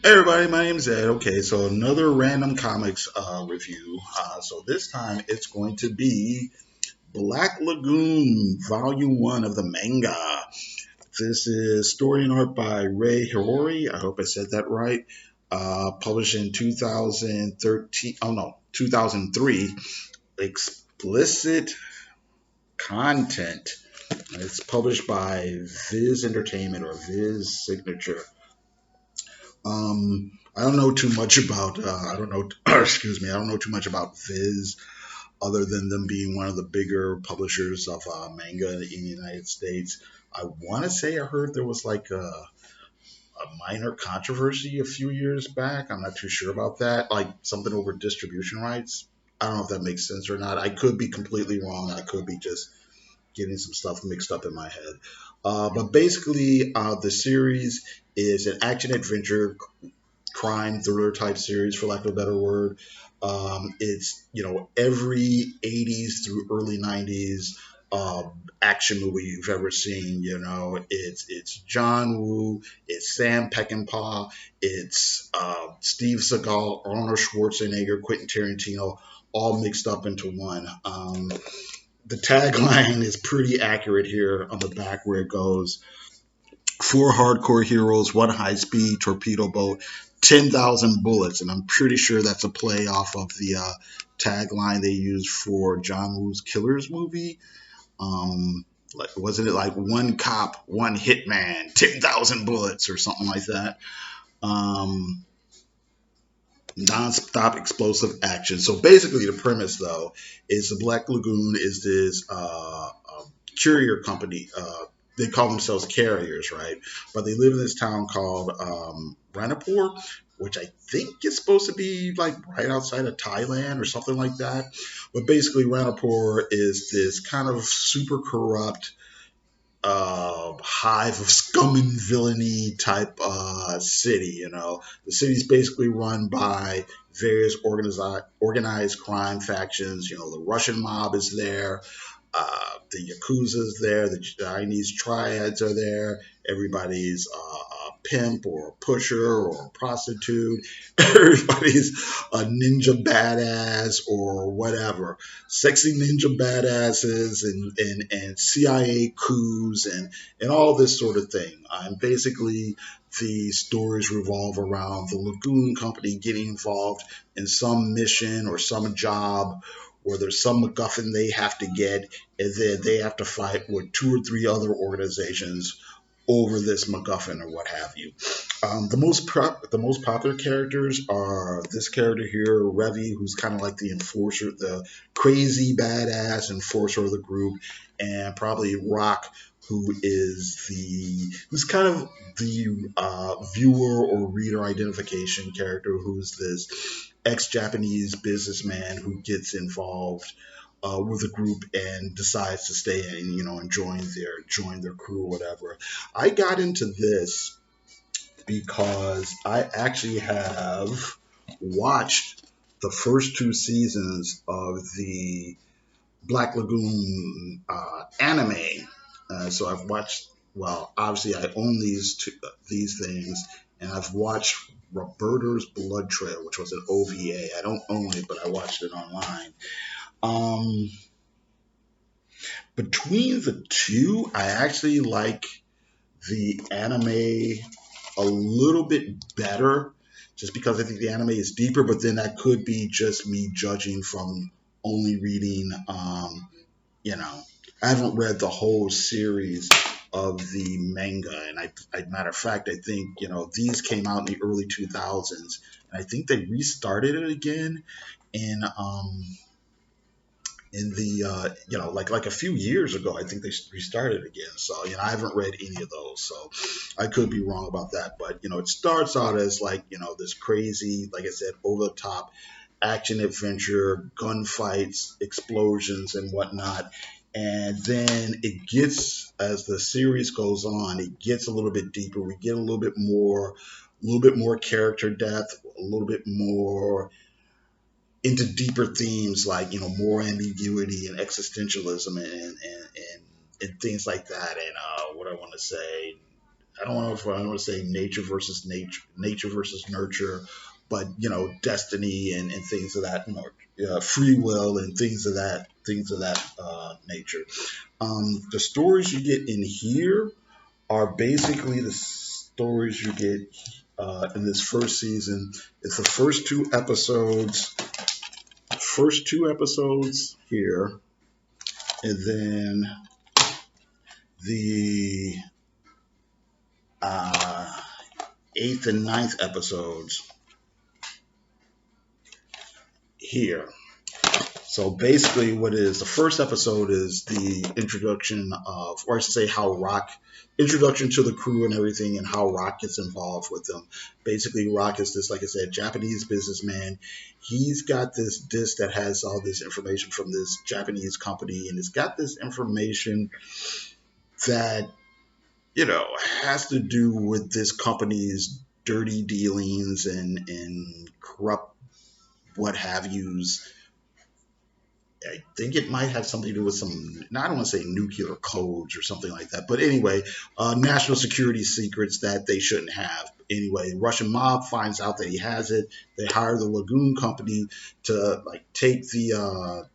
Hey everybody, my name's Ed. Okay, so another random comics review. So this time it's going to be Black Lagoon, Volume 1 of the manga. This is story and art by Rei Hiroe. I hope I said that right. Published in 2013, oh no, 2003. Explicit content. It's published by Viz Entertainment or Viz Signature. I don't know too much about. I don't know. Excuse me. I don't know too much about Viz, other than them being one of the bigger publishers of manga in the United States. I want to say I heard there was like a minor controversy a few years back. I'm not too sure about that. Like something over distribution rights. I don't know if that makes sense or not. I could be completely wrong. I could be just getting some stuff mixed up in my head. But basically, the series is an action adventure crime thriller type series, for lack of a better word. It's every 80s through early 90s action movie you've ever seen. It's John Woo, it's Sam Peckinpah, it's Steve Seagal, Arnold Schwarzenegger, Quentin Tarantino, all mixed up into one. The tagline is pretty accurate here on the back where it goes: four hardcore heroes, one high speed torpedo boat, 10,000 bullets. And I'm pretty sure that's a play off of the tagline they used for John Woo's Killers movie. Wasn't it like one cop, one hitman, 10,000 bullets or something like that? Um, Non-stop explosive action. So basically, the premise though is the Black Lagoon is this courier company. They call themselves carriers, right? But they live in this town called Ranipur, which I think is supposed to be like right outside of Thailand or something like that. But basically, Ranipur is this kind of super corrupt hive of scum and villainy type city. The city's basically run by various organized crime factions. The Russian mob is there, the Yakuza's there, the Chinese triads are there, everybody's a pimp or a pusher or a prostitute, everybody's a ninja badass or whatever. Sexy ninja badasses and CIA coups and all this sort of thing. And basically, the stories revolve around the Lagoon Company getting involved in some mission or some job, or there's some MacGuffin they have to get, and then they have to fight with two or three other organizations over this MacGuffin or what have you. The most popular characters are this character here, Revy, who's kind of like the enforcer, the crazy badass enforcer of the group, and probably Rock, who's kind of the viewer or reader identification character, who's this ex-Japanese businessman who gets involved with a group and decides to stay and and join their crew or whatever. I got into this because I actually have watched the first two seasons of the Black Lagoon anime. So I've watched. Well, obviously I own these things, and I've watched Roberta's Blood Trail, which was an OVA. I don't own it, but I watched it online. Um, Between the two, I actually like the anime a little bit better, just because I think the anime is deeper. But then that could be just me judging from only reading. You know, I haven't read the whole series of the manga, and matter of fact, I think these came out in the early 2000s, and I think they restarted it again in the like a few years ago. I think they restarted again. So I haven't read any of those, so I could be wrong about that. But it starts out as like this crazy, like I said, over the top action adventure, gunfights, explosions, and whatnot. And then it gets, as the series goes on, it gets a little bit deeper. We get a little bit more character depth, a little bit more into deeper themes like more ambiguity and existentialism and things like that. And what I want to say. I don't know if I want to say nature versus nurture, but destiny and things of that, free will and things of that nature. The stories you get in here are basically the stories you get in this first season. It's the first two episodes here, and then the uh, eighth and ninth episodes here. So basically, what is the first episode is the introduction of, or I should say, introduction to the crew and everything, and how Rock gets involved with them. Basically, Rock is this, like I said, Japanese businessman. He's got this disc that has all this information from this Japanese company, and it's got this information that has to do with this company's dirty dealings and corrupt what have yous. I think it might have something to do with some, I don't want to say nuclear codes or something like that, but anyway, national security secrets that they shouldn't have. Anyway, Russian mob finds out that he has it. They hire the Lagoon company to take the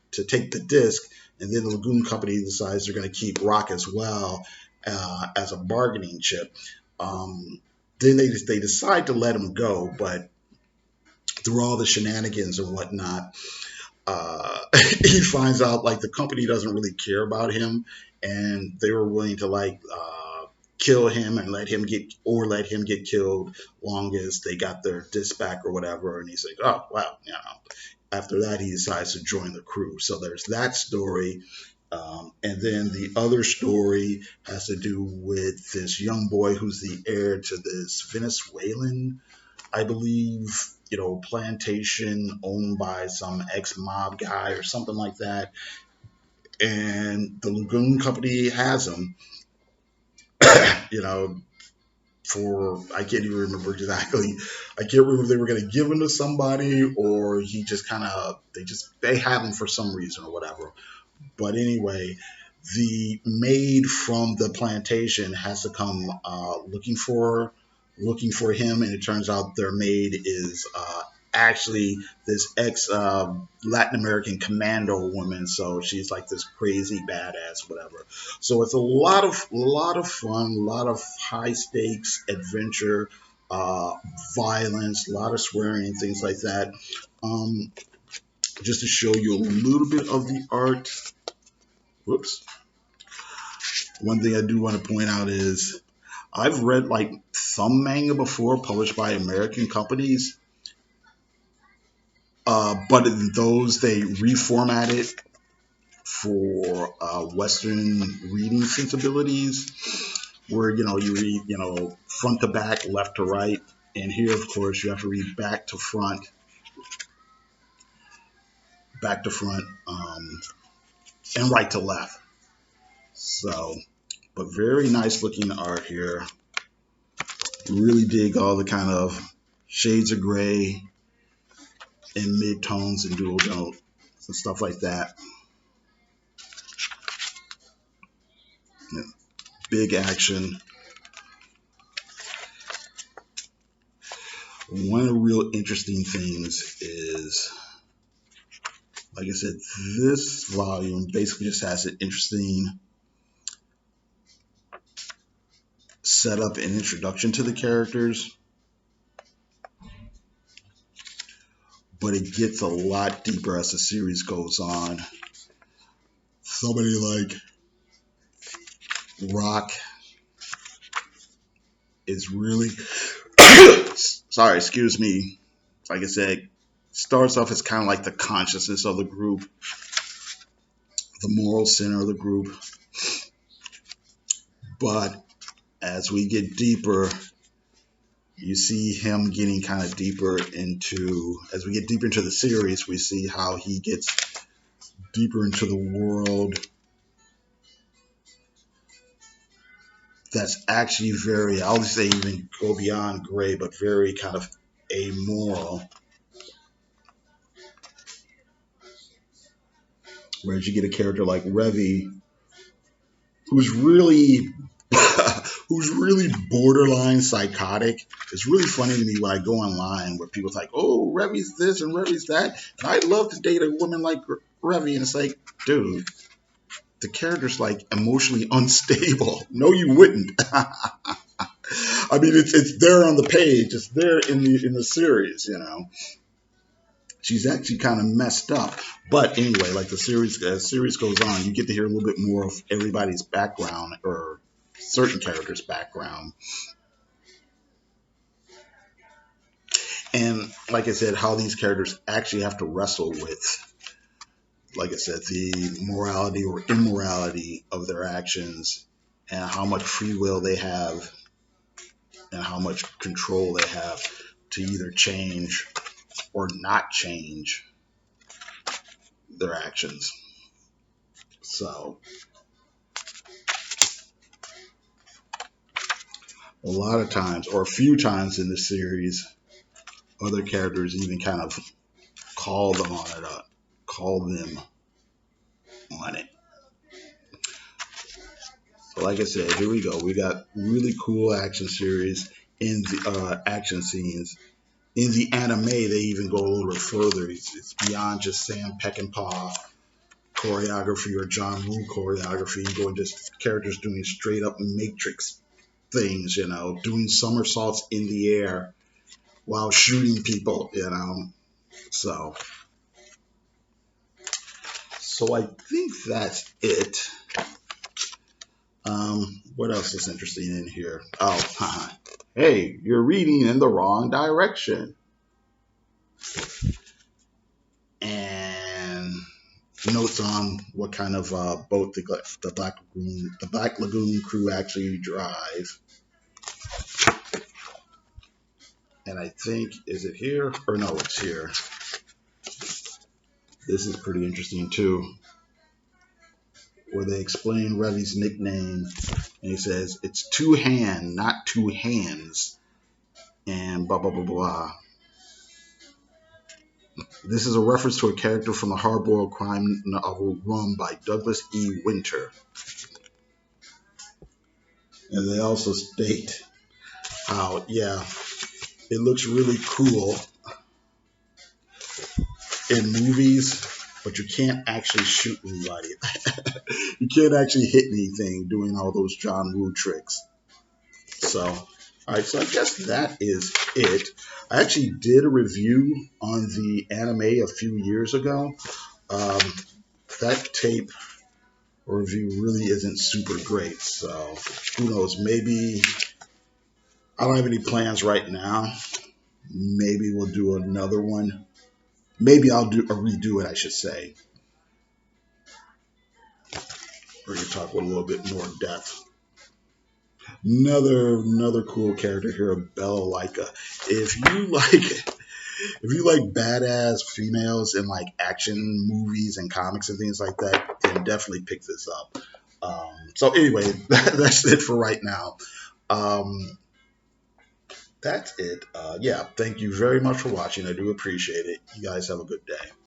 disc, and then the Lagoon company decides they're going to keep Rock as well as a bargaining chip. Then they decide to let him go, but through all the shenanigans and whatnot, he finds out like the company doesn't really care about him, and they were willing to kill him and let him get killed long as they got their disc back or whatever. And he's like, oh well, After that, he decides to join the crew. So there's that story. And then the other story has to do with this young boy who's the heir to this Venezuelan, I believe, plantation owned by some ex-mob guy or something like that. And the Lagoon Company has him, you know, I can't even remember exactly. I can't remember if they were going to give him to somebody or he just they have him for some reason or whatever. But anyway, the maid from the plantation has to come looking for him, and it turns out their maid is actually this ex Latin American commando woman. So she's like this crazy badass, whatever. So it's a lot of fun, a lot of high stakes adventure, uh, violence, a lot of swearing and things like that. Um, just to show you a little bit of the art. Whoops. One thing I do want to point out is I've read like some manga before published by American companies, but in those they reformat it for Western reading sensibilities, where you read front to back, left to right, and here of course you have to read back to front, and right to left. So, but very nice looking art here. Really dig all the kind of shades of gray and mid-tones and dual note and stuff like that. Yeah, big action. One of the real interesting things is, like I said, this volume basically just has an interesting setup and introduction to the characters, but it gets a lot deeper as the series goes on. Somebody like Rock is really sorry, excuse me. Like I said, starts off as kind of like the consciousness of the group, the moral center of the group. But as we get deeper, you see him getting kind of deeper into, as we get deeper into the series, we see how he gets deeper into the world that's actually very, I'll say even go beyond gray, but very kind of amoral. Whereas you get a character like Revi, who's really who's really borderline psychotic. It's really funny to me when I go online where people's like, "Oh, Revi's this and Revi's that," and I'd love to date a woman like Revi, and it's like, dude, the character's like emotionally unstable. No, you wouldn't. I mean, it's there on the page. It's there in the series. She's actually kind of messed up. But anyway, like the series as series goes on, you get to hear a little bit more of everybody's background or certain characters' background. And like I said, how these characters actually have to wrestle with, like I said, the morality or immorality of their actions and how much free will they have and how much control they have to either change or not change their actions. So a lot of times, or a few times in the series, other characters even kind of call them on it, call them on it. So like I said, here we go. We got really cool action series in the action scenes. In the anime, they even go a little bit further. It's beyond just Sam Peckinpah choreography or John Woo choreography. You go into characters doing straight up Matrix things, doing somersaults in the air while shooting people. So, so I think that's it. What else is interesting in here? Oh, hey, you're reading in the wrong direction. And notes on what kind of boat the Black Lagoon crew actually drive. And I think, is it here? Or no, it's here. This is pretty interesting too, where they explain Revi's nickname, and he says it's two hand, not two hands, and blah blah blah blah. This is a reference to a character from the hard-boiled crime novel Rum by Douglas E. Winter. And they also state how, yeah, it looks really cool in movies, but you can't actually shoot anybody. You can't actually hit anything doing all those John Woo tricks. So, all right, so I guess that is it. I actually did a review on the anime a few years ago. Um, that tape review really isn't super great, so who knows? Maybe I don't have any plans right now. Maybe we'll do another one. Maybe I'll do or redo it, I should say. We're gonna talk with a little bit more depth. Another cool character here, Bella Laika. If you like badass females in like action movies and comics and things like that, then definitely pick this up. So anyway, that's it for right now. Um, that's it. Yeah, thank you very much for watching. I do appreciate it. You guys have a good day.